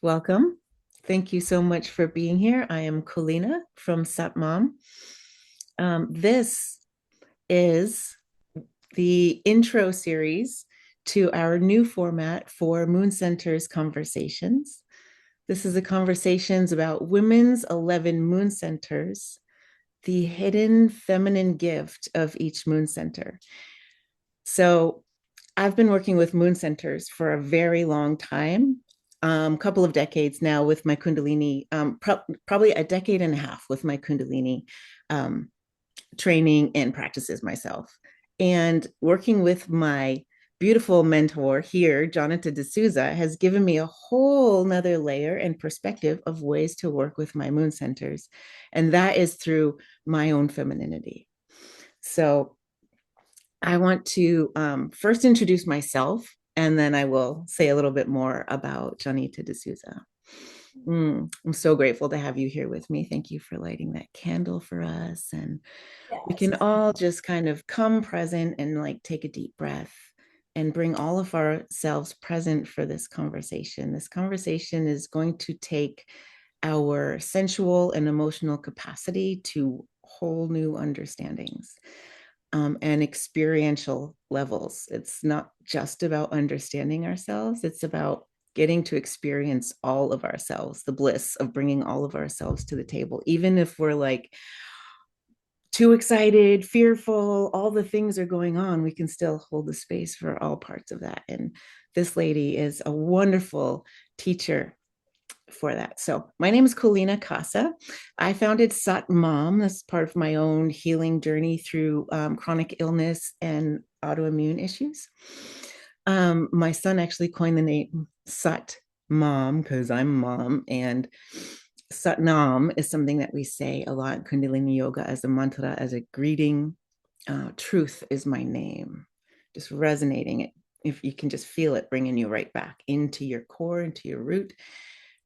Welcome. Thank you so much for being here. I am Cholena from Satmam. This is the intro series to our new format for Moon Center's Conversations. This is the conversations about women's 11 moon centers, the hidden feminine gift of each moon center. So I've been working with moon centers for a very long time, couple of decades now with my Kundalini, probably a decade and a half with my Kundalini um, training and practices myself. And working with my beautiful mentor here, JONITA D'Souza, has given me a whole nother layer and perspective of ways to work with my moon centers. And that is through my own femininity. So I want to first introduce myself, and then I will say a little bit more about JONITA D'Souza. I'm so grateful to have you here with me. Thank you for lighting that candle for us. And we Yes. can all just kind of come present and like take a deep breath and bring all of ourselves present for this conversation. This conversation is going to take our sensual and emotional capacity to whole new understandings and experiential levels. It's not just about understanding ourselves, it's about getting to experience all of ourselves, the bliss of bringing all of ourselves to the table, even if we're like too excited, fearful, all the things are going on, we can still hold the space for all parts of that. And this lady is a wonderful teacher for that. So my name is Cholena Kasa. I founded Satmam as part of my own healing journey through chronic illness and autoimmune issues. My son actually coined the name Sat Mom because I'm mom, and Satnam is something that we say a lot in Kundalini Yoga as a mantra, as a greeting. Truth is my name, just resonating it. If you can just feel it bringing you right back into your core, into your root,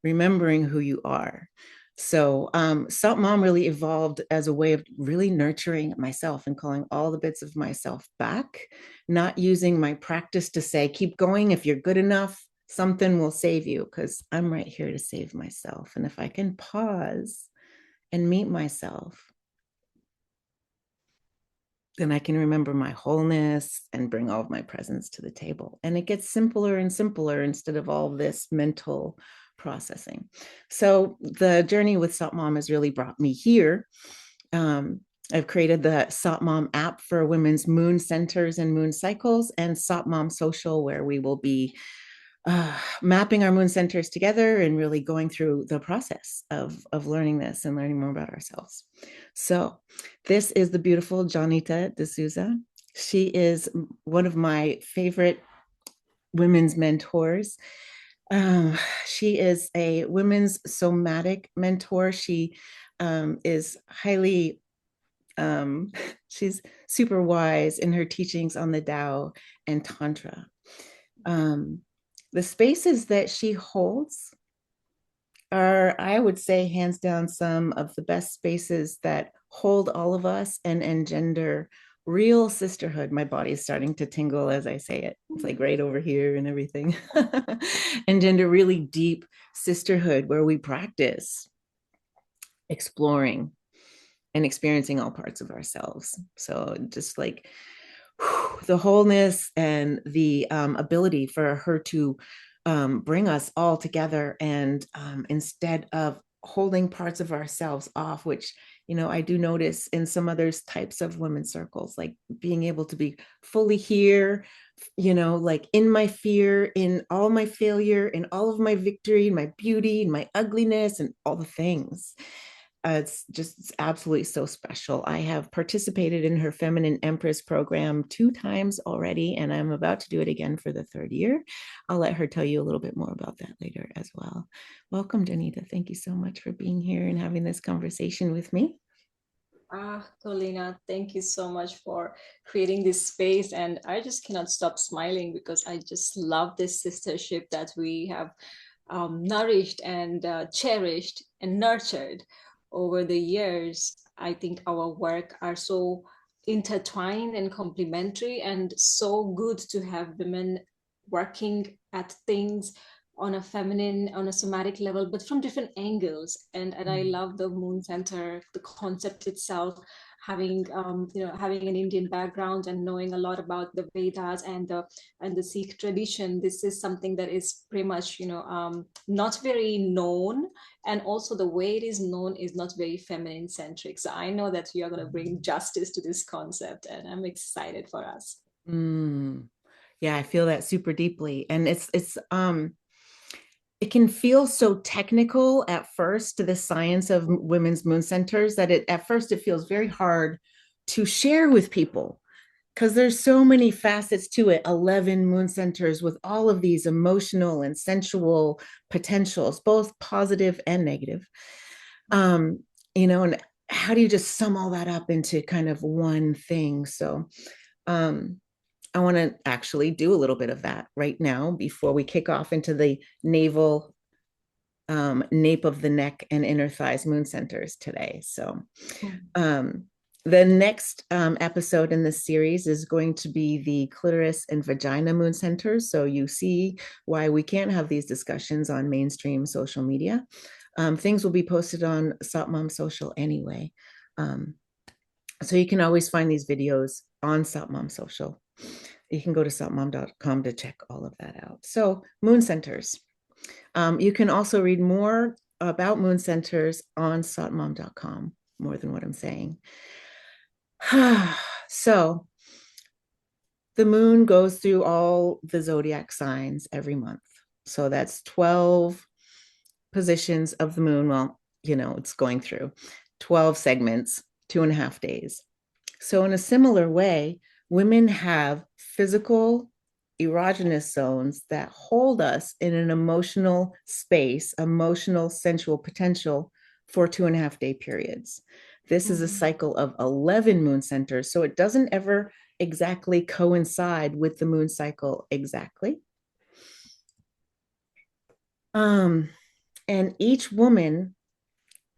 remembering who you are. So, Salt Mom really evolved as a way of really nurturing myself and calling all the bits of myself back, not using my practice to say, keep going. If you're good enough, something will save you, because I'm right here to save myself. And if I can pause and meet myself, then I can remember my wholeness and bring all of my presence to the table. And it gets simpler and simpler instead of all this mental processing. So the journey with Salt Mom has really brought me here. I've created the Salt Mom app for women's moon centers and moon cycles, and Salt Mom Social, where we will be mapping our moon centers together and really going through the process of learning this and learning more about ourselves. So this is the beautiful JONITA D'Souza. She is one of my favorite women's mentors. Uh, she is a women's somatic mentor. She is highly, um, she's super wise in her teachings on the Tao and Tantra. Um, the spaces that she holds are, I would say, hands down, some of the best spaces that hold all of us and engender real sisterhood. My body is starting to tingle as I say it. It's like right over here and everything. Engender really deep sisterhood where we practice exploring and experiencing all parts of ourselves. So just like the wholeness and the ability for her to bring us all together, and instead of holding parts of ourselves off, which I do notice in some other types of women's circles, like being able to be fully here, like in my fear, in all my failure, in all of my victory, in my beauty, in my ugliness, and all the things. It's absolutely so special. I have participated in her Feminine Empress program 2 times already, and I'm about to do it again for the third year. I'll let her tell you a little bit more about that later as well. Welcome, JONITA. Thank you so much for being here and having this conversation with me. Cholena, thank you so much for creating this space. And I just cannot stop smiling because I just love this sistership that we have nourished and cherished and nurtured over the years. I think our work are so intertwined and complementary, and so good to have women working at things on a feminine, on a somatic level, but from different angles. And I love the moon center, the concept itself, having having an Indian background and knowing a lot about the Vedas and the Sikh tradition. This is something that is pretty much not very known, and also the way it is known is not very feminine centric. So I know that you are going to bring justice to this concept, and I'm excited for us. Mm. Yeah, I feel that super deeply. And it can feel so technical at first to the science of women's moon centers that it at first it feels very hard to share with people because there's so many facets to it. 11 moon centers with all of these emotional and sensual potentials, both positive and negative. um and how do you just sum all that up into kind of one thing? So um I want to actually do a little bit of that right now before we kick off into the navel, nape of the neck and inner thighs moon centers today. So um, the next episode in this series is going to be the clitoris and vagina moon centers. So you see why we can't have these discussions on mainstream social media. Things will be posted on Satmam Social anyway. So you can always find these videos on Satmam Social. You can go to satmam.com to check all of that out. So moon centers. You can also read more about moon centers on satmam.com, more than what I'm saying. So the moon goes through all the zodiac signs every month. So that's 12 positions of the moon. Well, it's going through 12 segments, 2.5 days. So, in a similar way, women have physical erogenous zones that hold us in an emotional space, emotional, sensual potential for 2.5 day periods. This is a cycle of 11 moon centers. So, it doesn't ever exactly coincide with the moon cycle exactly. And each woman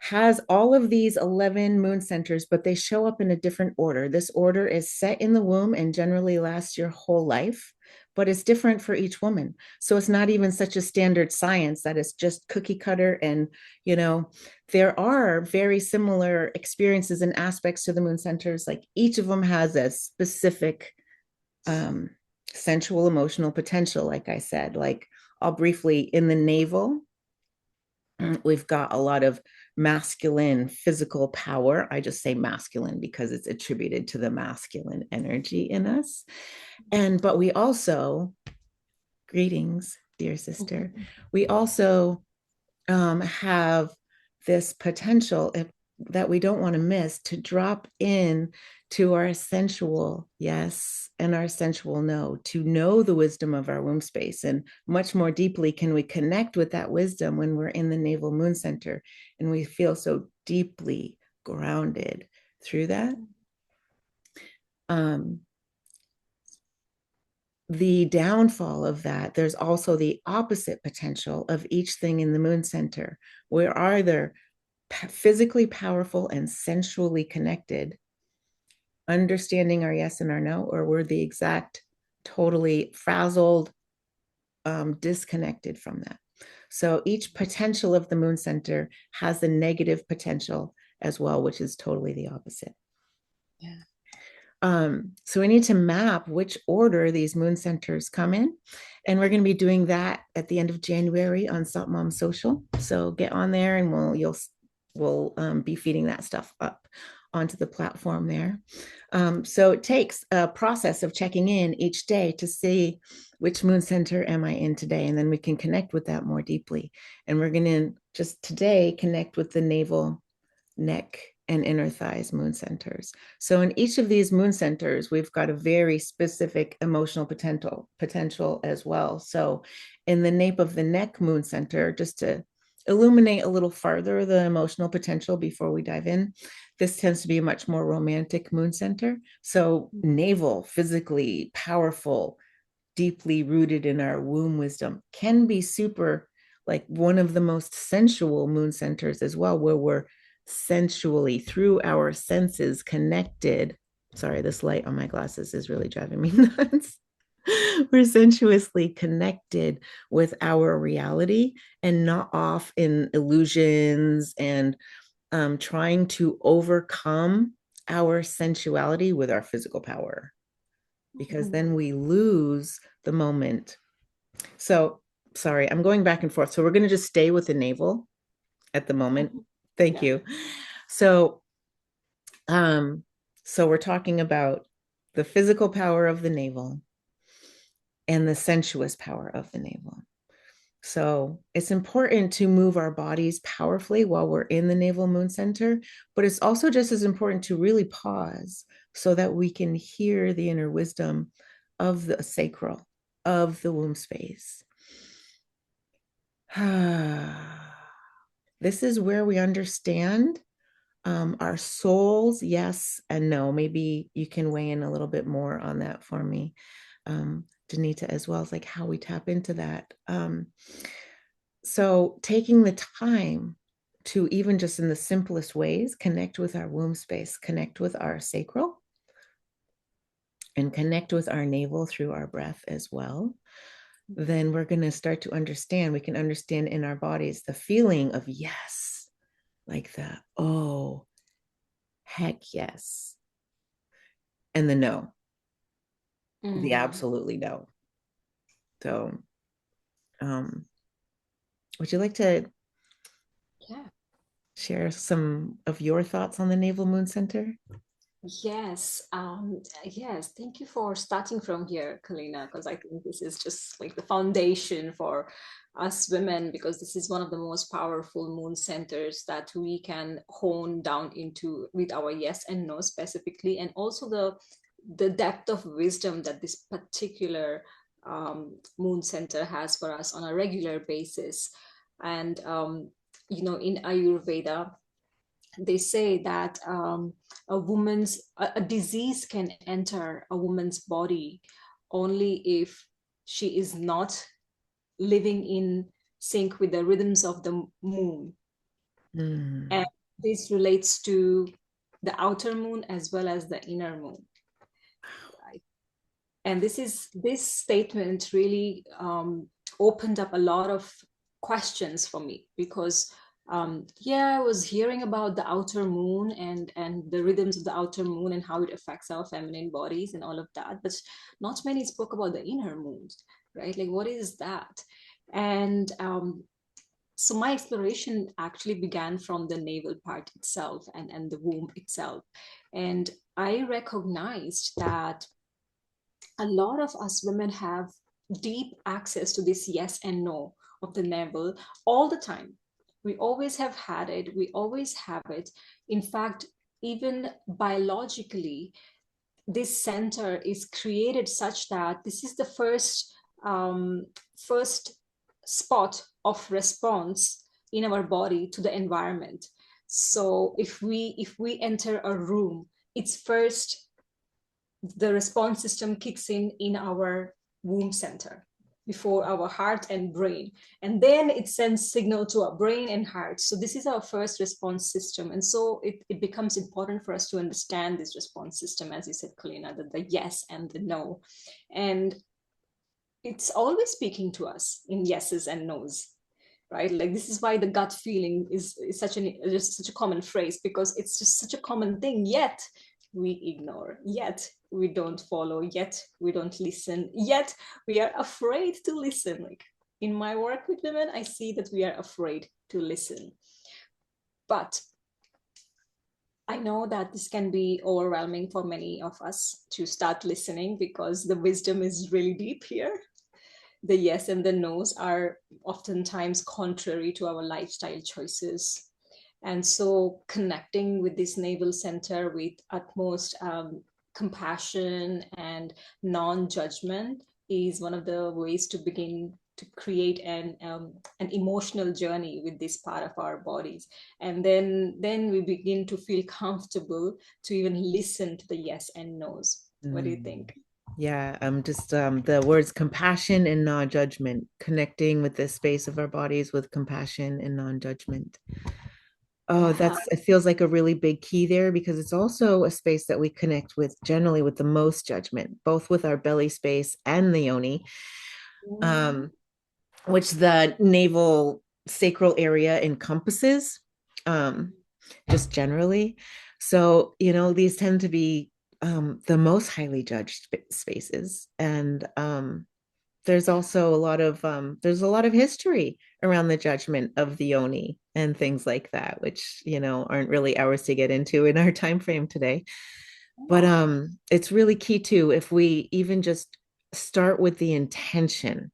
has all of these 11 moon centers, but they show up in a different order. This order is set in the womb and generally lasts your whole life, but it's different for each woman. So it's not even such a standard science that it's just cookie cutter. And, there are very similar experiences and aspects to the moon centers. Like each of them has a specific sensual emotional potential, like I said. Like I'll briefly, in the navel, we've got a lot of masculine physical power. I just say masculine because it's attributed to the masculine energy in us. But we also, greetings, dear sister, we also have this potential that we don't want to miss to drop in to our sensual yes and our sensual no, to know the wisdom of our womb space. And much more deeply can we connect with that wisdom when we're in the navel moon center and we feel so deeply grounded through that. The downfall of that, there's also the opposite potential of each thing in the moon center. We're either physically powerful and sensually connected, understanding our yes and our no, or we're the exact, totally frazzled, disconnected from that. So each potential of the moon center has the negative potential as well, which is totally the opposite. Yeah. So we need to map which order these moon centers come in. And we're going to be doing that at the end of January on Satmam Social. So get on there and we'll be feeding that stuff up onto the platform there. So it takes a process of checking in each day to see which moon center am I in today. And then we can connect with that more deeply. And we're going to just today connect with the navel, neck, and inner thighs moon centers. So in each of these moon centers, we've got a very specific emotional potential as well. So in the nape of the neck moon center, just to illuminate a little farther the emotional potential before we dive in, this tends to be a much more romantic moon center. So navel, physically powerful, deeply rooted in our womb wisdom, can be super, like one of the most sensual moon centers as well, where we're sensually through our senses connected. Sorry, this light on my glasses is really driving me nuts. We're sensuously connected with our reality and not off in illusions and trying to overcome our sensuality with our physical power, because then we lose the moment. So, sorry, I'm going back and forth. So, we're going to just stay with the navel at the moment. Thank Yeah. you. So, um, so we're talking about the physical power of the navel and the sensuous power of the navel. So it's important to move our bodies powerfully while we're in the navel moon center, but it's also just as important to really pause so that we can hear the inner wisdom of the sacral, of the womb space. This is where we understand our souls, yes and no. Maybe you can weigh in a little bit more on that for me, JONITA, as well as like how we tap into that. So taking the time to, even just in the simplest ways, connect with our womb space, connect with our sacral, and connect with our navel through our breath as well, then we're going to start to understand. We can understand in our bodies the feeling of yes, like the oh, heck yes, and the no, the Mm-hmm. absolutely no. So, um, would you like to Yeah. share some of your thoughts on the Naval Moon Center? Yes. Thank you for starting from here, Kalina, because I think this is just like the foundation for us women, because this is one of the most powerful moon centers that we can hone down into with our yes and no specifically, and also the depth of wisdom that this particular moon center has for us on a regular basis. And in Ayurveda, they say that a disease can enter a woman's body only if she is not living in sync with the rhythms of the moon. And Mm. this relates to the outer moon as well as the inner moon, right? And this statement really opened up a lot of questions for me, because yeah, I was hearing about the outer moon and the rhythms of the outer moon and how it affects our feminine bodies and all of that, but not many spoke about the inner moon, right? Like, what is that? And so my exploration actually began from the navel part itself and the womb itself. And I recognized that a lot of us women have deep access to this yes and no of the navel all the time. We always have had it, we always have it. In fact, even biologically, this center is created such that this is the first spot of response in our body to the environment. So if we enter a room, it's first the response system kicks in our womb center before our heart and brain, and then it sends signal to our brain and heart. So this is our first response system, and so it becomes important for us to understand this response system, as you said, Kalina, the yes and the no. And it's always speaking to us in yeses and nos, right? Like, this is why the gut feeling is just such a common phrase, because it's just such a common thing, yet we ignore, yet we don't follow, yet we don't listen, yet we are afraid to listen. Like, in my work with women, I see that we are afraid to listen. But I know that this can be overwhelming for many of us to start listening, because the wisdom is really deep here. The yes and the no's are oftentimes contrary to our lifestyle choices. And so connecting with this navel center with utmost compassion and non-judgment is one of the ways to begin to create an emotional journey with this part of our bodies. And then we begin to feel comfortable to even listen to the yes and no's. What do you Mm. think? Yeah, just the words compassion and non-judgment, connecting with the space of our bodies with compassion and non-judgment. Oh, Yeah. that's, it feels like a really big key there because it's also a space that we connect with generally with the most judgment, both with our belly space and the yoni, Mm. um, which the navel sacral area encompasses, um, just generally. So, these tend to be the most highly judged spaces. And there's a lot of history around the judgment of the yoni and things like that, which aren't really ours to get into in our time frame today. But Yeah. it's really key too if we even just start with the intention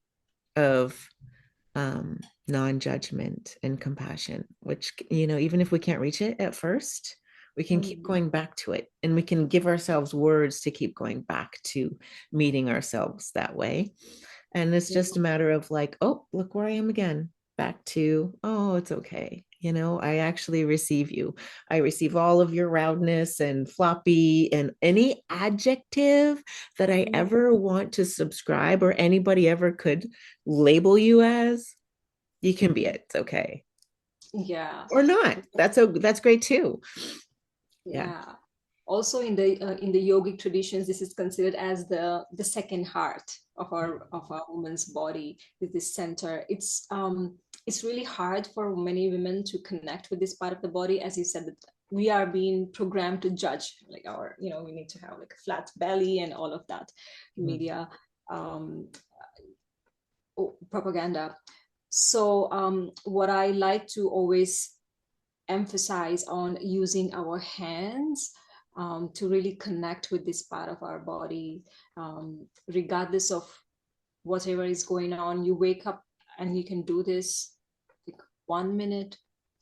of um, non-judgment and compassion, which, even if we can't reach it at first, we can keep Mm. going back to it, and we can give ourselves words to keep going back to meeting ourselves that way. And it's Yeah. just a matter of like, oh, look where I am again, back to, oh, it's okay. I actually receive you. I receive all of your roundness and floppy and any adjective that I Yeah. ever want to subscribe or anybody ever could label you as. You can be it. It's okay. Yeah. Or not. That's great too. Yeah. Yeah. Also in the yogic traditions, this is considered as the second heart of our woman's body, is this center. It's really hard for many women to connect with this part of the body, as you said, that we are being programmed to judge, like our, we need to have like a flat belly and all of that media um propaganda. So what I like to always emphasize on using our hands to really connect with this part of our body, regardless of whatever is going on. You wake up and you can do this like 1 minute,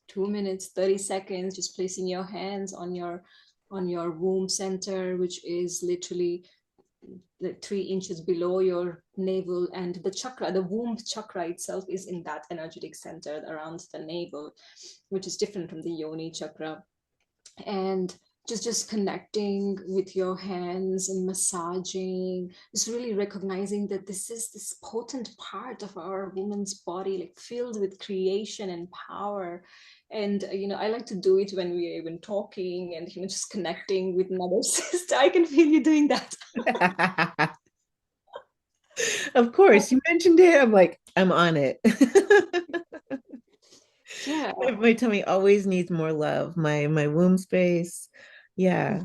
2 minutes, 30 seconds, just placing your hands on your womb center, which is literally like 3 inches below your navel, and the chakra, the womb chakra itself, is in that energetic center around the navel, which is different from the yoni chakra. And just connecting with your hands and massaging, just really recognizing that this is this potent part of our woman's body, like filled with creation and power. And I like to do it when we're even talking and just connecting with another sister. I can feel you doing that. Of course, you mentioned it. I'm like, I'm on it. Yeah. My tummy always needs more love. My womb space. Yeah.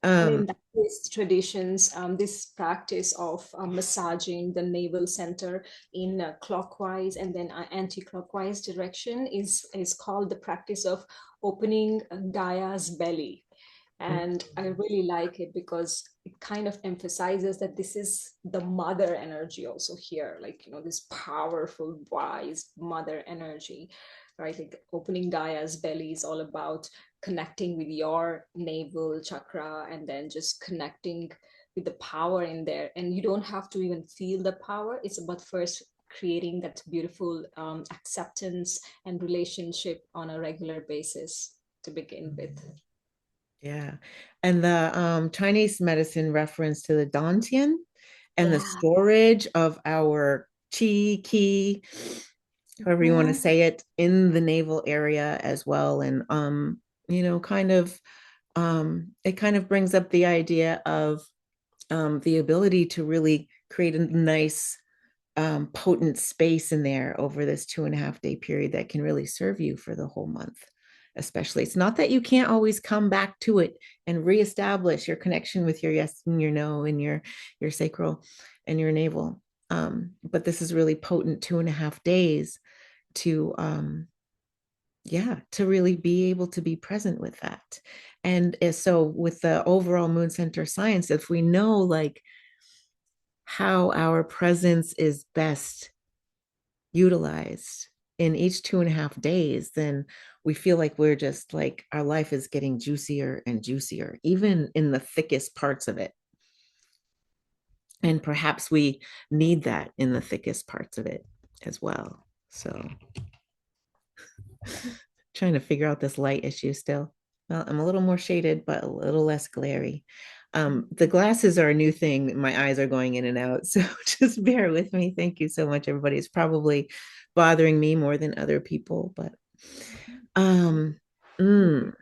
And Um, in these traditions, this practice of massaging the navel center in clockwise and then anti-clockwise direction is called the practice of opening Gaia's belly. And I really like it because it kind of emphasizes that this is the mother energy also here, like, this powerful, wise mother energy, right? Like opening Gaia's belly is all about connecting with your navel chakra and then just connecting with the power in there. And you don't have to even feel the power. It's about first creating that beautiful acceptance and relationship on a regular basis to begin with. yeah. And the Chinese medicine reference to the Dantian and the Yeah. storage of our chi, ki, however you want to Mhm. say it, in the navel area as well. And it kind of brings up the idea of the ability to really create a nice potent space in there over this 2.5 day period that can really serve you for the whole month. Especially, it's not that you can't always come back to it and reestablish your connection with your yes and your no and your sacral and your navel. But this is really potent 2.5 days to yeah, to really be able to be present with that. And so with the overall moon center science, if we know like how our presence is best utilized in each 2.5 days, then we feel like we're just like our life is getting juicier and juicier, even in the thickest parts of it. And perhaps we need that in the thickest parts of it as well. So trying to figure out this light issue still. Well, I'm a little more shaded, but a little less glary. The glasses are a new thing. My eyes are going in and out. So just bear with me. Thank you so much, everybody. It's probably bothering me more than other people, but Mm,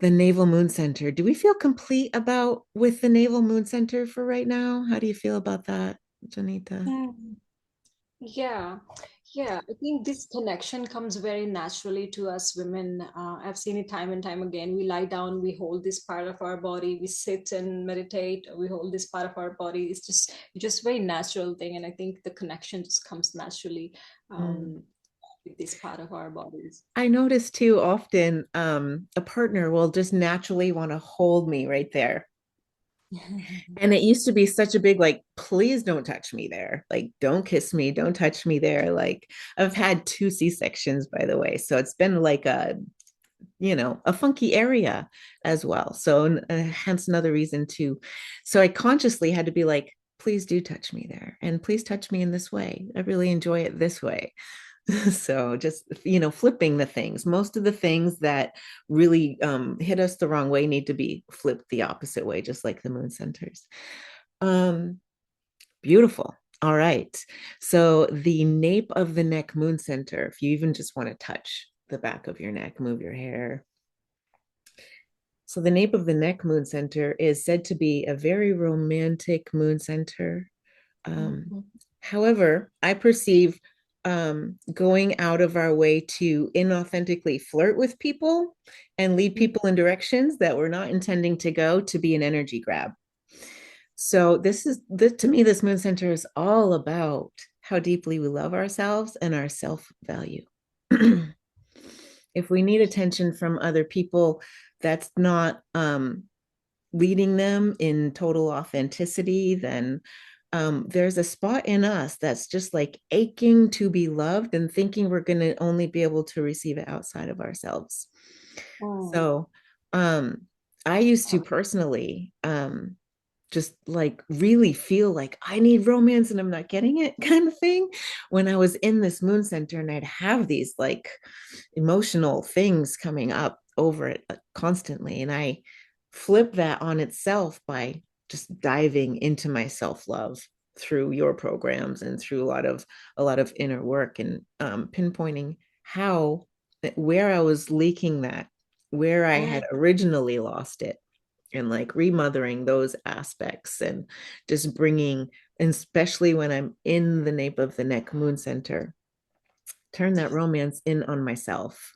the Naval Moon Center. Do we feel complete about with the Naval Moon Center for right now? How do you feel about that, Janita? Mm. Yeah, yeah. I think this connection comes very naturally to us women. I've seen it time and time again. We lie down, we hold this part of our body, we sit and meditate, we hold this part of our body. It's just very natural thing, and I think the connection just comes naturally Mm. um, with this part of our bodies. I notice too often a partner will just naturally want to hold me right there. And it used to be such a big, like, please don't touch me there. Like, don't kiss me, don't touch me there. Like, I've had two C-sections, by the way. So it's been like a funky area as well. So hence another reason to. So I consciously had to be like, please do touch me there. And please touch me in this way. I really enjoy it this way. So just flipping the things, most of the things that really hit us the wrong way need to be flipped the opposite way, just like the moon centers. um Beautiful. All right, so the nape of the neck moon center, if you even just want to touch the back of your neck, move your hair. So the nape of the neck moon center is said to be a very romantic moon center. um, Mhm. However, I perceive going out of our way to inauthentically flirt with people and lead people in directions that we're not intending to go to be an energy grab. So to me, this moon center is all about how deeply we love ourselves and our self-value. If we need attention from other people, that's not leading them in total authenticity, then there's a spot in us that's just like aching to be loved and thinking we're going to only be able to receive it outside of ourselves. Mm. So um, I used to personally just like really feel like I need romance and I'm not getting it kind of thing when I was in this moon center, and I'd have these like emotional things coming up over it constantly. And I flip that on itself by just diving into my self-love through your programs and through a lot of inner work, and pinpointing how where I was leaking that, where I had Mm. originally lost it, and like remothering those aspects and just bringing, and especially when I'm in the nape of the neck moon center, turn that romance in on myself.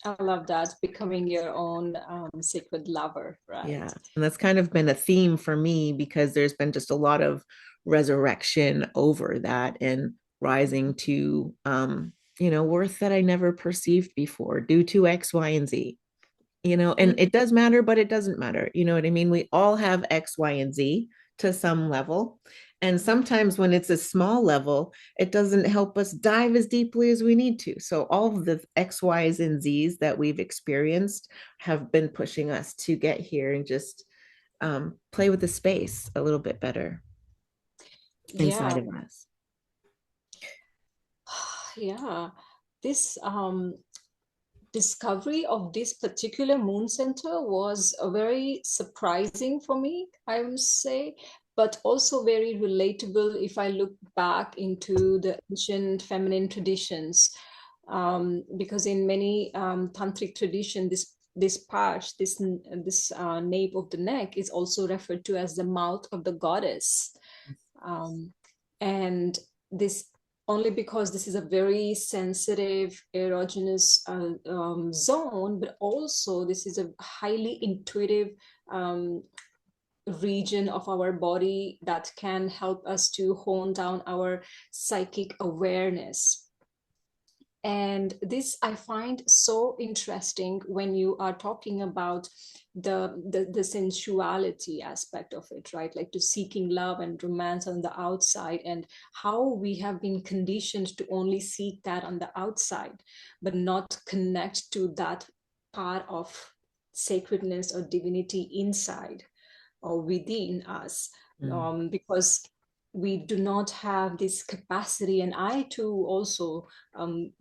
I love that, becoming your own sacred lover, right? Yeah. And that's kind of been a theme for me because there's been just a lot of resurrection over that and rising to worth that I never perceived before due to X, Y, and Z. And Mm. it does matter, but it doesn't matter. You know what I mean? We all have X, Y, and Z to some level. And sometimes when it's a small level, it doesn't help us dive as deeply as we need to. So all of the X, Y's, and Z's that we've experienced have been pushing us to get here and just play with the space a little bit better inside Yeah, of us. yeah. This discovery of this particular moon center was very surprising for me, I would say, but also very relatable if I look back into the ancient feminine traditions. Because in many tantric tradition, this part, this nape of the neck is also referred to as the mouth of the goddess. um, and this only because this is a very sensitive erogenous zone, but also this is a highly intuitive um, region of our body that can help us to hone down our psychic awareness. And this I find so interesting when you are talking about the sensuality aspect of it, right? Like to seeking love and romance on the outside, and how we have been conditioned to only seek that on the outside, but not connect to that part of sacredness or divinity inside or within us. Mm. Because we do not have this capacity. And I too also um,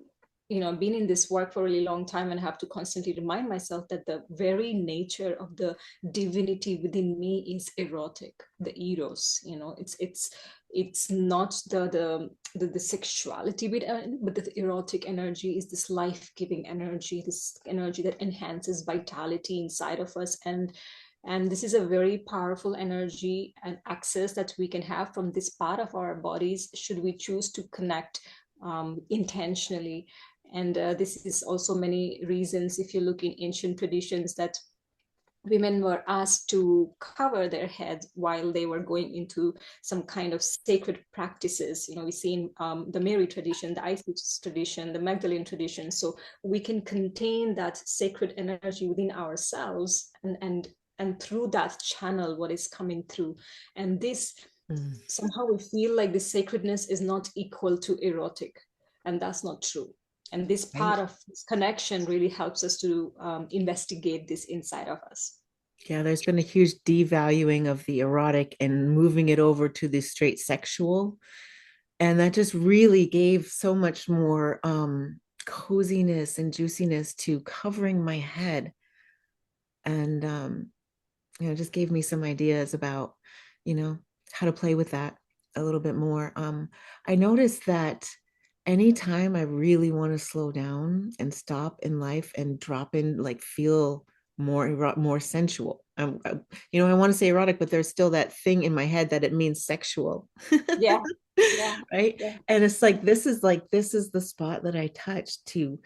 been in this work for a really long time and have to constantly remind myself that the very nature of the divinity within me is erotic, the eros. it's not the sexuality bit, but the erotic energy is this life-giving energy, this energy that enhances vitality inside of us. And this is a very powerful energy and access that we can have from this part of our bodies should we choose to connect intentionally. And this is also many reasons, if you look in ancient traditions, that women were asked to cover their heads while they were going into some kind of sacred practices. We see in the Mary tradition, the Isis tradition, the Magdalene tradition. So we can contain that sacred energy within ourselves, and through that channel what is coming through. And this, somehow we feel like the sacredness is not equal to erotic, and that's not true. And this part Right. of this connection really helps us to investigate this inside of us. Yeah, there's been a huge devaluing of the erotic and moving it over to the straight sexual. And that just really gave so much more coziness and juiciness to covering my head. And just gave me some ideas about, you know, how to play with that a little bit more. I noticed that anytime I really want to slow down and stop in life and drop in, like feel more sensual. I want to say erotic, but there's still that thing in my head that it means sexual. Yeah, yeah, Right. yeah. And it's like this is the spot that I touch to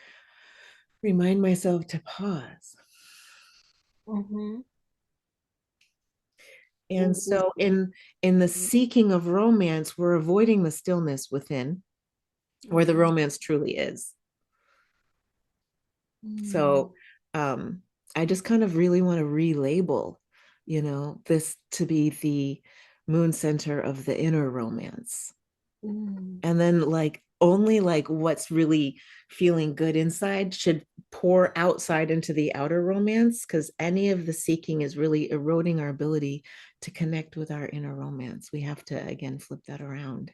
remind myself to pause. Mm-hmm. And so in the seeking of romance, we're avoiding the stillness within where the Mm-hmm. romance truly is. Mm-hmm. So I just kind of really want to relabel, this to be the moon center of the inner romance. Mm-hmm. And then like only like what's really feeling good inside should pour outside into the outer romance, because any of the seeking is really eroding our ability to connect with our inner romance. We have to again flip that around.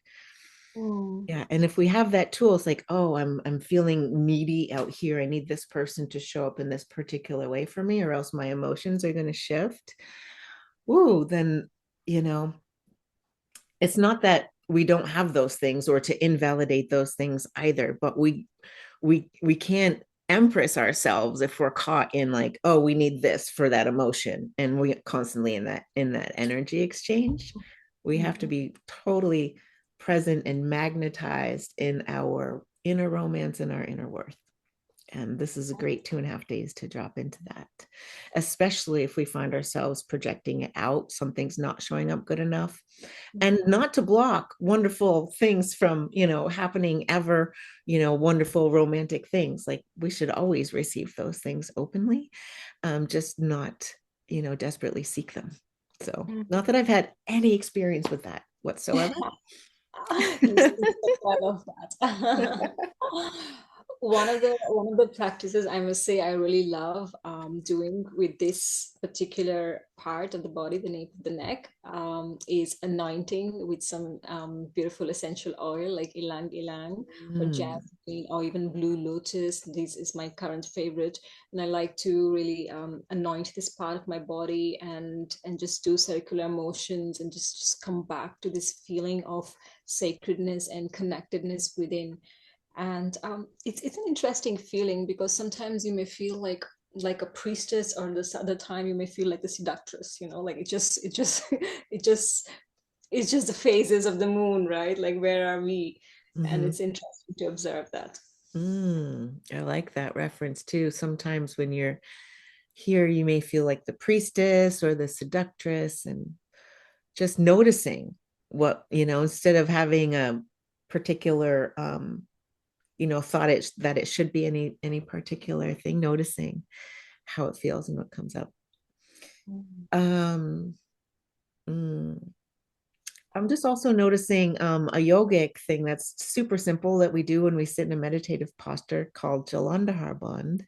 Yeah, and if we have that tool, it's like, oh, I'm feeling needy out here. I need this person to show up in this particular way for me, or else my emotions are going to shift. Ooh, then you know it's not that we don't have those things or to invalidate those things either, but we can't empress ourselves if we're caught in like, oh, we need this for that emotion, and we constantly in that energy exchange. We have to Mm-hmm. be totally present and magnetized in our inner romance and our inner worth. And this is a great 2.5 days to drop into that, especially if we find ourselves projecting it out. Something's not showing up good enough. And not to block wonderful things from, happening ever, wonderful romantic things. Like we should always receive those things openly, just not, desperately seek them. So, not that I've had any experience with that whatsoever. You speak so well of that. One of the practices I must say I really love doing with this particular part of the body, the nape of the neck, is anointing with some beautiful essential oil like ylang ylang or Mm. jasmine or even blue lotus. This is my current favorite, and I like to really anoint this part of my body and just do circular motions and just come back to this feeling of sacredness and connectedness within. And it's an interesting feeling because sometimes you may feel like a priestess, or this other time you may feel like the seductress. Like it just it's just the phases of the moon, right? Like where are we? And Mm-hmm. it's interesting to observe that. I like that reference too. Sometimes when you're here, you may feel like the priestess or the seductress, and just noticing what, instead of having a particular, thought that it should be any particular thing, noticing how it feels and what comes up. Mm. Um, mm, I'm just also noticing a yogic thing that's super simple that we do when we sit in a meditative posture called Jalandhar Bandh,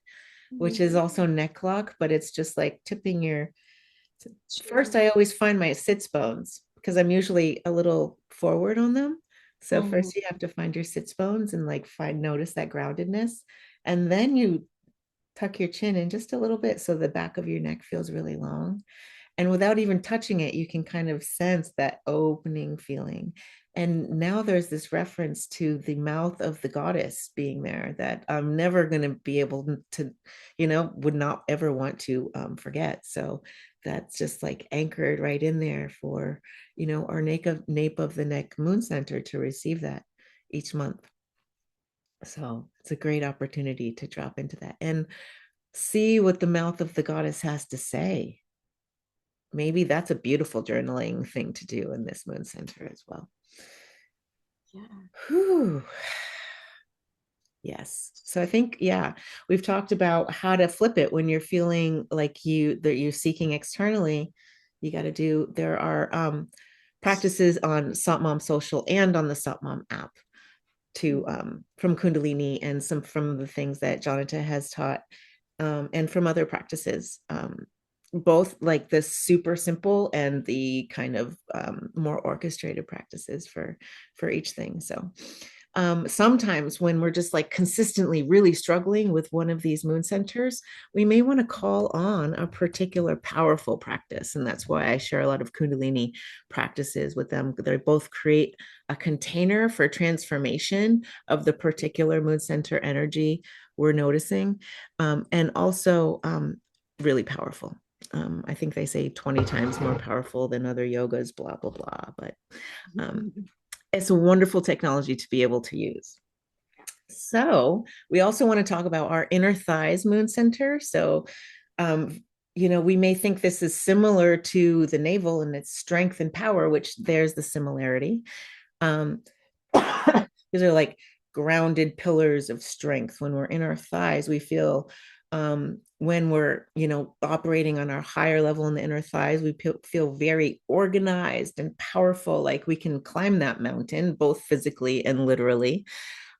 which is Mhm. also neck lock, but it's just like tipping your. First, Sure. I always find my sits bones because I'm usually a little forward on them. So Mhm. first you have to find your sits bones and like notice that groundedness. And then you tuck your chin in just a little bit so the back of your neck feels really long. And without even touching it, you can kind of sense that opening feeling. And now there's this reference to the mouth of the goddess being there that I'm never going to be able to, would not ever want to forget. So that's just like anchored right in there for, our nape of the neck moon center to receive that each month. So it's a great opportunity to drop into that and see what the mouth of the goddess has to say. Maybe that's a beautiful journaling thing to do in this moon center as well. Yeah. Whew. Yes. So I think, yeah, we've talked about how to flip it when you're feeling like you're seeking externally. You got to do, there are practices on Satmam Social and on the Satmam app to from Kundalini and some from the things that JONITA has taught, and from other practices, both like the super simple and the kind of more orchestrated practices for each thing. So sometimes when we're just like consistently really struggling with one of these moon centers, we may want to call on a particular powerful practice. And that's why I share a lot of Kundalini practices with them. They both create a container for transformation of the particular moon center energy we're noticing, and also really powerful. I think they say 20 times more powerful than other yogas, blah, blah, blah. But it's a wonderful technology to be able to use. So we also want to talk about our inner thighs moon center. So, we may think this is similar to the navel and its strength and power, which there's the similarity. These are like grounded pillars of strength. When we're in our thighs, we feel, when we're operating on our higher level in the inner thighs, we feel very organized and powerful, like we can climb that mountain both physically and literally.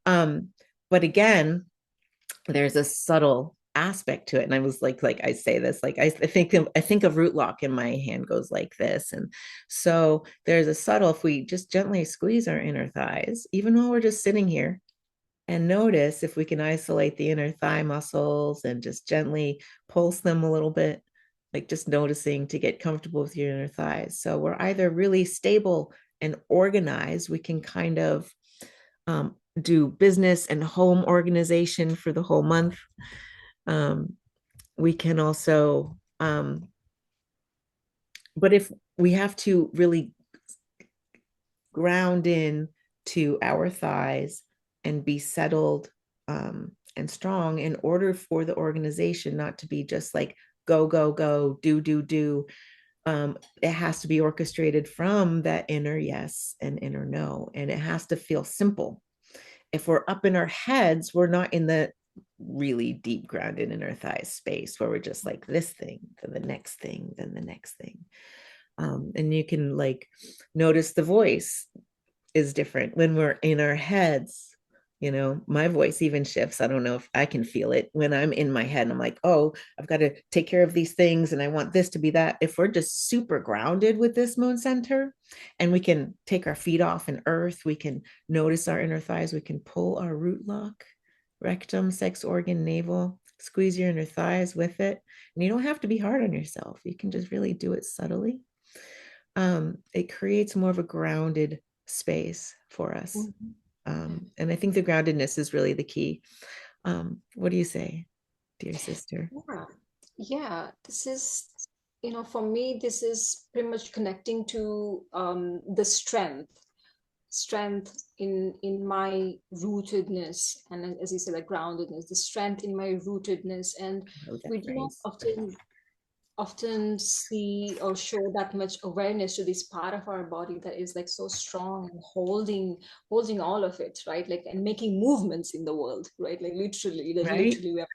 But again, there's a subtle aspect to it, and I was like I say this, like I think of root lock and my hand goes like this. And so there's a subtle, if we just gently squeeze our inner thighs even while we're just sitting here, and notice if we can isolate the inner thigh muscles and just gently pulse them a little bit, like just noticing to get comfortable with your inner thighs. So we're either really stable and organized, we can kind of do business and home organization for the whole month. We can also, but if we have to really ground in to our thighs and be settled and strong in order for the organization not to be just like go, go, go, do. It has to be orchestrated from that inner yes and inner no, and it has to feel simple. If we're up in our heads, we're not in the really deep grounded inner thigh space where we're just like this thing, then the next thing, then the next thing. And you can like notice the voice is different when we're in our heads. My voice even shifts. I don't know if I can feel it when I'm in my head. I'm like, oh, I've got to take care of these things and I want this to be that. If we're just super grounded with this moon center and we can take our feet off in earth, we can notice our inner thighs, we can pull our root lock, rectum, sex organ, navel, squeeze your inner thighs with it. And you don't have to be hard on yourself. You can just really do it subtly. It creates more of a grounded space for us. And I think the groundedness is really the key. What do you say, dear sister? Yeah, yeah. This is, for me, this is pretty much connecting to the strength in my rootedness, and as you said, like groundedness, the strength in my rootedness. And I love that we do not phrase. often see or show that much awareness to this part of our body that is like so strong and holding all of it, right? Like, and making movements in the world, right? Like literally, like Right? literally we are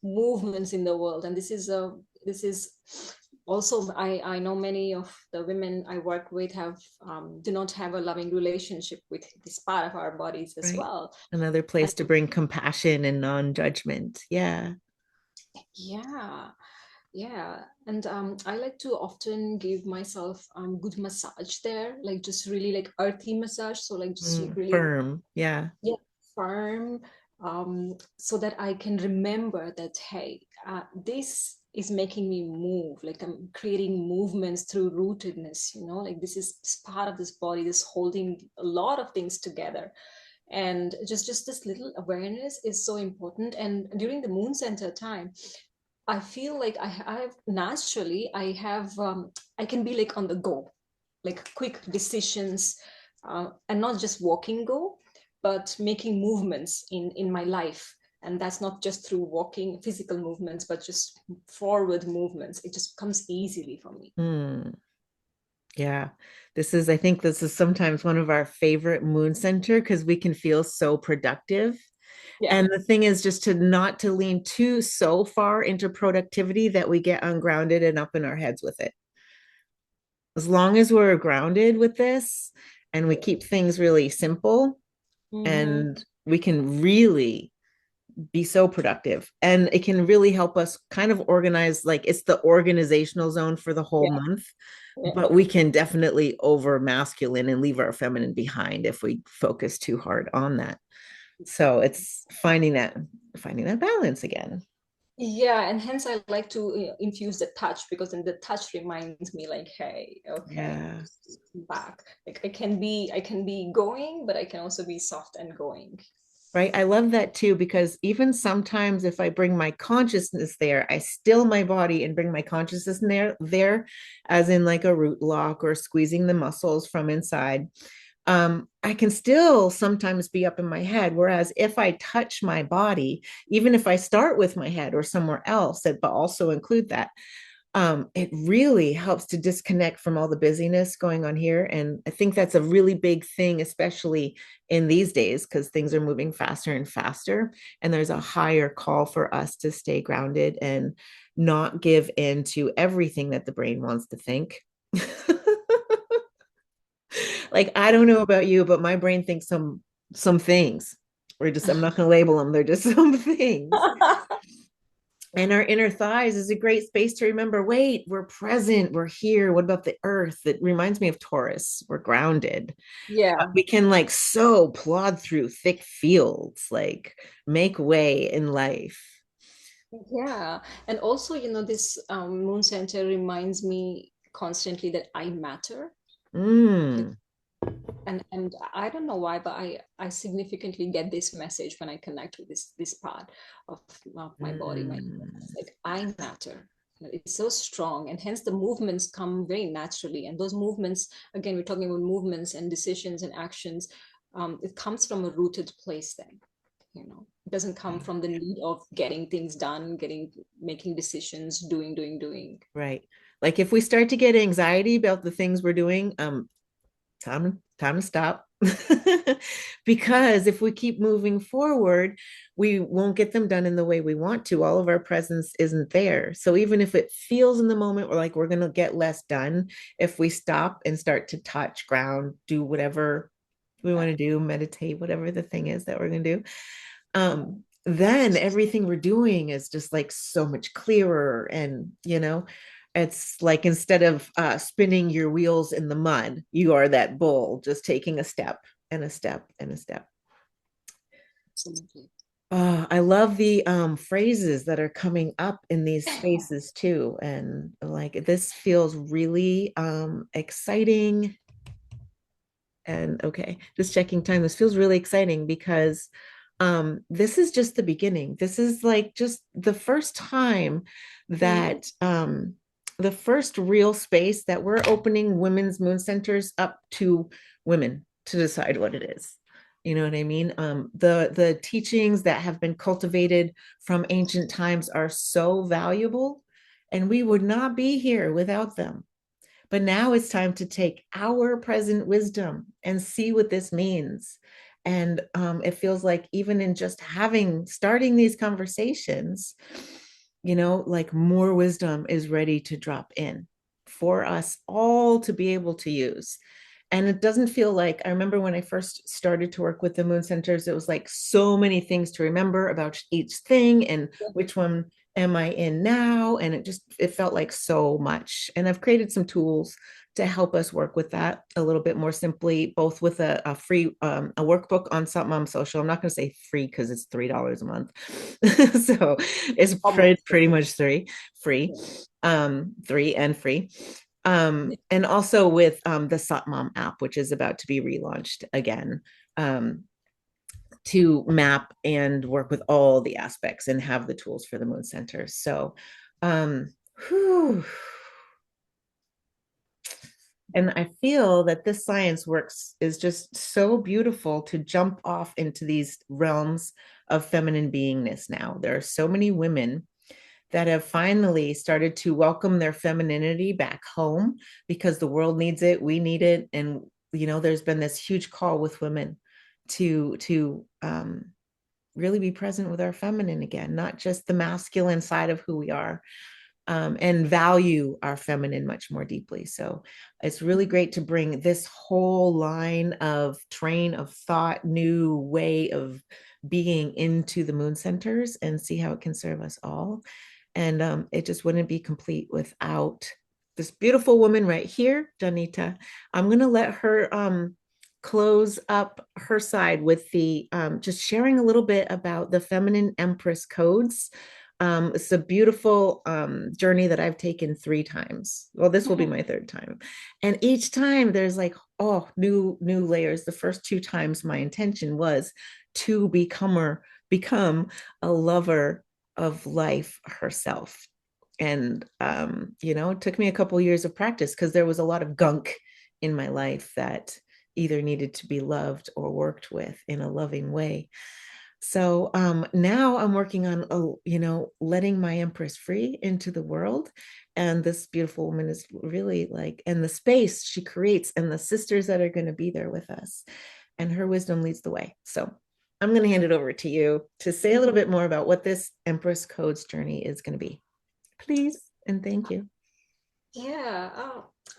movements in the world. And this is also, I know many of the women I work with have do not have a loving relationship with this part of our bodies as Right. well. Another place to bring compassion and non-judgment. Yeah. Yeah. Yeah, and I like to often give myself good massage there, like just really like earthy massage. So like just like really, Firm. Yeah. yeah, firm, so that I can remember that, hey, this is making me move. Like I'm creating movements through rootedness, like this is part of this body, this holding a lot of things together. And just this little awareness is so important. And during the moon center time, I feel like I have naturally, I can be like on the go, like quick decisions, and not just walking go, but making movements in my life. And that's not just through walking, physical movements, but just forward movements. It just comes easily for me. Hmm. Yeah. I think this is sometimes one of our favorite moon center because we can feel so productive. Yeah. And the thing is just to not to lean too so far into productivity that we get ungrounded and up in our heads with it. As long as we're grounded with this and we keep things really simple, Mm-hmm. and we can really be so productive, and it can really help us kind of organize, like it's the organizational zone for the whole Yeah. month. Yeah. But we can definitely over masculine and leave our feminine behind if we focus too hard on that. So it's finding that balance again. Yeah, and hence I like to infuse the touch, because then the touch reminds me like, hey, okay, Yeah. back. Like I can be going, but I can also be soft and going. Right. I love that too, because even sometimes if I bring my consciousness there, I still my body and bring my consciousness there, as in like a root lock or squeezing the muscles from inside. I can still sometimes be up in my head. Whereas if I touch my body, even if I start with my head or somewhere else, but also include that, it really helps to disconnect from all the busyness going on here. And I think that's a really big thing, especially in these days, because things are moving faster and faster. And there's a higher call for us to stay grounded and not give in to everything that the brain wants to think. Like, I don't know about you, but my brain thinks some things. I'm not going to label them. They're just some things. And our inner thighs is a great space to remember, wait, we're present, we're here. What about the earth? It reminds me of Taurus. We're grounded. Yeah. We can like so plod through thick fields, like make way in life. Yeah. And also, this moon center reminds me constantly that I matter. Mm, And I don't know why, but I significantly get this message when I connect with this part of my body, my mm, like I matter. It's so strong, and hence the movements come very naturally. And those movements, again, we're talking about movements and decisions and actions. It comes from a rooted place. Then, it doesn't come from the need of getting things done, making decisions, doing. right. Like if we start to get anxiety about the things we're doing, time to stop. Because if we keep moving forward, we won't get them done in the way we want to. All of our presence isn't there. So even if it feels in the moment we're like we're going to get less done, if we stop and start to touch ground, do whatever we want to do, meditate, whatever the thing is that we're going to do, then everything we're doing is just like so much clearer. And it's like instead of spinning your wheels in the mud, you are that bull just taking a step and a step and a step. Absolutely. I love the phrases that are coming up in these spaces too. And like this feels really exciting. And okay, just checking time. This feels really exciting because this is just the beginning. This is like just the first time Mhm. that the first real space that we're opening women's moon centers up to women to decide what it is. You know what I mean? The teachings that have been cultivated from ancient times are so valuable, and we would not be here without them. But now it's time to take our present wisdom and see what this means. And it feels like even in just starting these conversations, like more wisdom is ready to drop in for us all to be able to use. And it doesn't feel like, I remember when I first started to work with the moon centers, it was like so many things to remember about each thing and which one am I in now? And it felt like so much. And I've created some tools to help us work with that a little bit more simply, both with a free a workbook on Something Mom Social. I'm not going to say free because it's $3 a month. So it's Almost. pretty much free, Yeah. three and free. And also with the Satmam app, which is about to be relaunched again. To map and work with all the aspects and have the tools for the moon center. So, whew. And I feel that this science works is just so beautiful to jump off into these realms of feminine beingness now. There are so many women that have finally started to welcome their femininity back home because the world needs it, we need it, and there's been this huge call with women to really be present with our feminine again, not just the masculine side of who we are, and value our feminine much more deeply. So it's really great to bring this whole line of train of thought, new way of being into the moon centers and see how it can serve us all. And it just wouldn't be complete without this beautiful woman right here, JONITA. I'm going to let her close up her side with the just sharing a little bit about the feminine Empress codes. It's a beautiful journey that I've taken 3 times. Well, this will be my 3rd time. And each time there's like, oh, new layers. The first 2 times my intention was to become a lover of life herself. And it took me a couple of years of practice because there was a lot of gunk in my life that either needed to be loved or worked with in a loving way. So now I'm working on, letting my Empress free into the world. And this beautiful woman is really like, and the space she creates and the sisters that are going to be there with us. And her wisdom leads the way. So I'm going to hand it over to you to say a little bit more about what this Empress Codes journey is going to be. Please. And thank you. Yeah.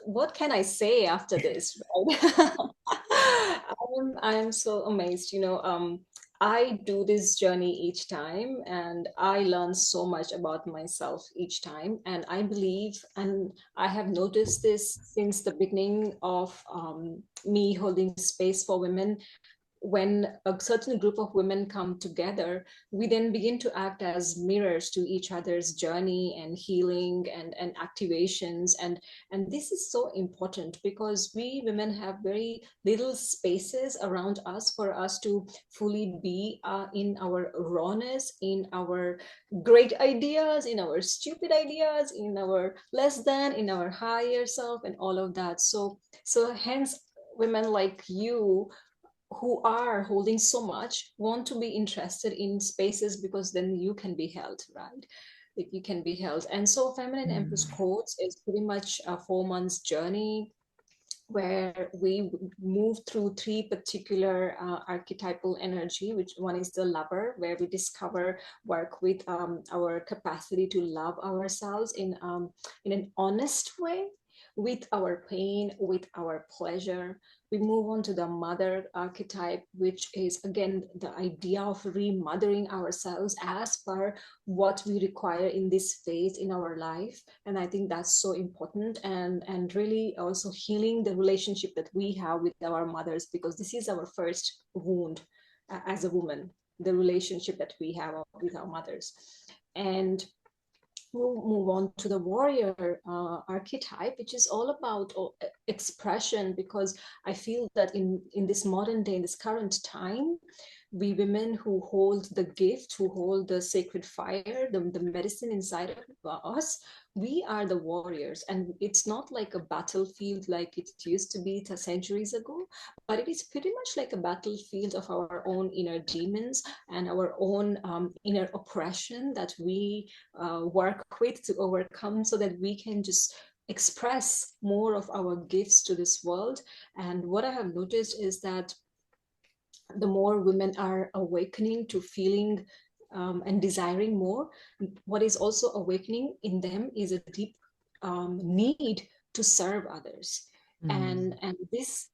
What can I say after this? I'm so amazed. I do this journey each time, and I learn so much about myself each time. And I believe, and I have noticed this since the beginning of me holding space for women, when a certain group of women come together, we then begin to act as mirrors to each other's journey and healing and activations. And this is so important because we women have very little spaces around us for us to fully be in our rawness, in our great ideas, in our stupid ideas, in our less than, in our higher self, and all of that. So hence women like you who are holding so much want to be interested in spaces because then you can be held, right? Like you can be held. And so feminine empress codes is pretty much a 4 months journey where we move through 3 particular archetypal energy, which one is the lover, where we discover, work with our capacity to love ourselves in an honest way, with our pain, with our pleasure. We move on to the mother archetype, which is again the idea of remothering ourselves as per what we require in this phase in our life. And I think that's so important, and really also healing the relationship that we have with our mothers, because this is our first wound as a woman, the relationship that we have with our mothers. And we'll move on to the warrior archetype, which is all about expression, because I feel that in this modern day, in this current time, we women who hold the gift, who hold the sacred fire, the medicine inside of us, we are the warriors. And it's not like a battlefield like it used to be centuries ago, but it is pretty much like a battlefield of our own inner demons and our own inner oppression that we work with to overcome, so that we can just express more of our gifts to this world. And what I have noticed is that the more women are awakening to feeling and desiring more, what is also awakening in them is a deep need to serve others. Mm. And this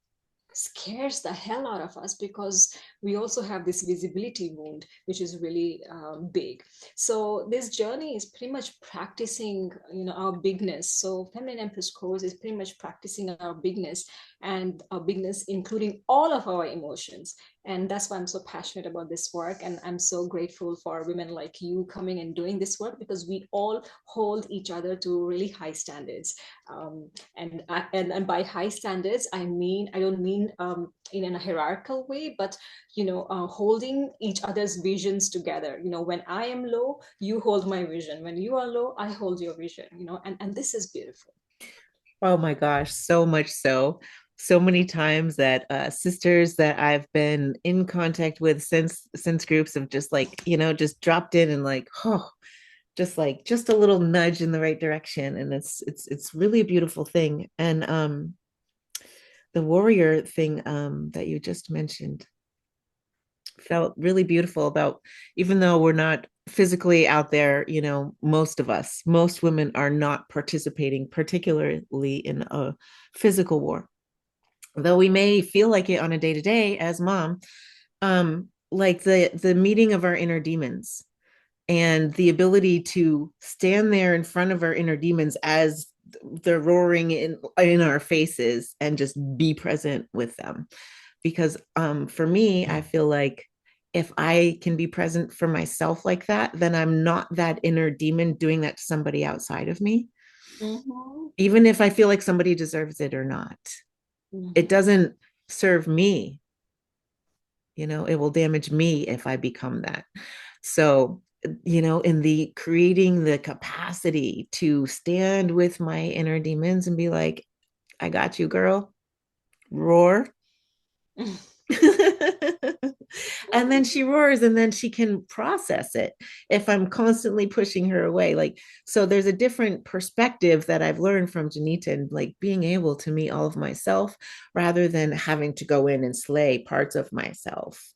scares the hell out of us, because we also have this visibility wound, which is really big. So this journey is pretty much practicing, our bigness. So Feminine Empress course is pretty much practicing our bigness, and our bigness including all of our emotions. And that's why I'm so passionate about this work, and I'm so grateful for women like you coming and doing this work, because we all hold each other to really high standards. And by high standards, I don't mean in a hierarchical way, but holding each other's visions together. When I am low, you hold my vision. When you are low, I hold your vision. And this is beautiful. Oh my gosh, so much so. So many times that sisters that I've been in contact with since groups have just like, just dropped in and like, oh, just like just a little nudge in the right direction. And it's really a beautiful thing. And the warrior thing that you just mentioned felt really beautiful about, even though we're not physically out there, most women are not participating particularly in a physical war, though we may feel like it on a day to day as mom. Like the meeting of our inner demons and the ability to stand there in front of our inner demons as they're roaring in our faces and just be present with them. Because for me, I feel like if I can be present for myself like that, then I'm not that inner demon doing that to somebody outside of me, Mm-hmm. even if I feel like somebody deserves it or not. It Mm-hmm. doesn't serve me. It will damage me if I become that. So, in the creating the capacity to stand with my inner demons and be like, I got you, girl, roar. And then she roars and then she can process it if I'm constantly pushing her away. Like, so there's a different perspective that I've learned from JONITA, and like being able to meet all of myself rather than having to go in and slay parts of myself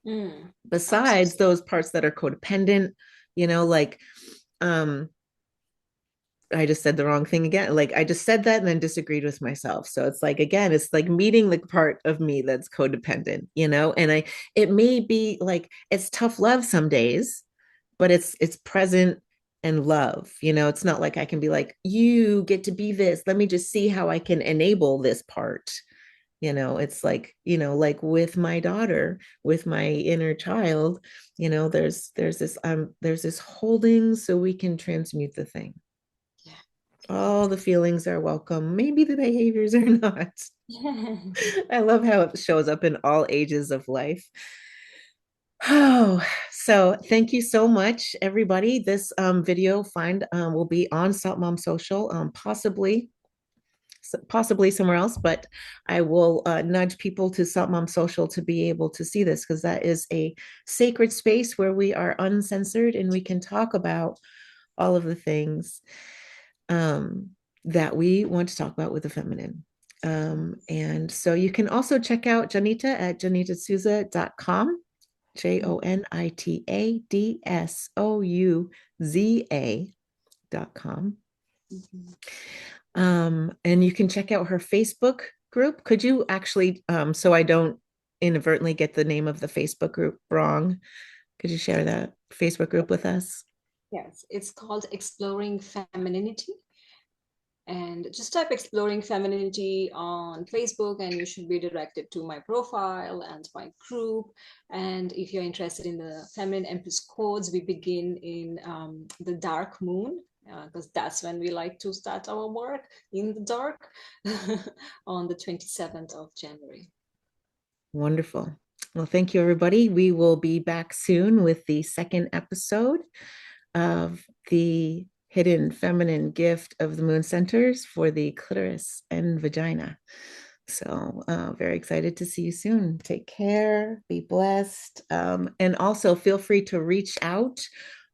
Mm, besides absolutely. those parts that are codependent, like um I just said the wrong thing again. Like I just said that and then disagreed with myself. So it's like again, it's like meeting the part of me that's codependent, and it may be like it's tough love some days, but it's present and love. It's not like I can be like, you get to be this. Let me just see how I can enable this part. It's like with my daughter, with my inner child, there's this holding so we can transmute the thing. All the feelings are welcome. Maybe the behaviors are not. Yeah. I love how it shows up in all ages of life. Oh, so thank you so much, everybody. This video will be on Salt Mom Social, possibly somewhere else, but I will nudge people to Salt Mom Social to be able to see this, because that is a sacred space where we are uncensored and we can talk about all of the things um, that we want to talk about with the feminine. And so you can also check out JONITA at jonitasouza.com, JONITADSOUZA.com. And you can check out her Facebook group. Could you actually, so I don't inadvertently get the name of the Facebook group wrong, could you share that Facebook group with us? Yes, it's called Exploring Femininity. And just type Exploring Femininity on Facebook and you should be directed to my profile and my group. And if you're interested in the Feminine Empress codes, we begin in the dark moon, because that's when we like to start our work, in the dark, on the 27th of January. Wonderful. Well, thank you, everybody. We will be back soon with the second episode of the hidden feminine gift of the moon centers for the clitoris and vagina. So, very excited to see you soon. Take care, be blessed. And also feel free to reach out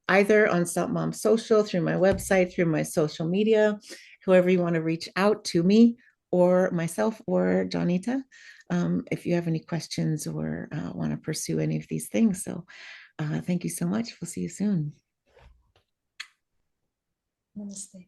either on Salt Mom Social, through my website, through my social media, whoever you want to reach out to me or myself or JONITA, if you have any questions or want to pursue any of these things. So, thank you so much. We'll see you soon. Namaste.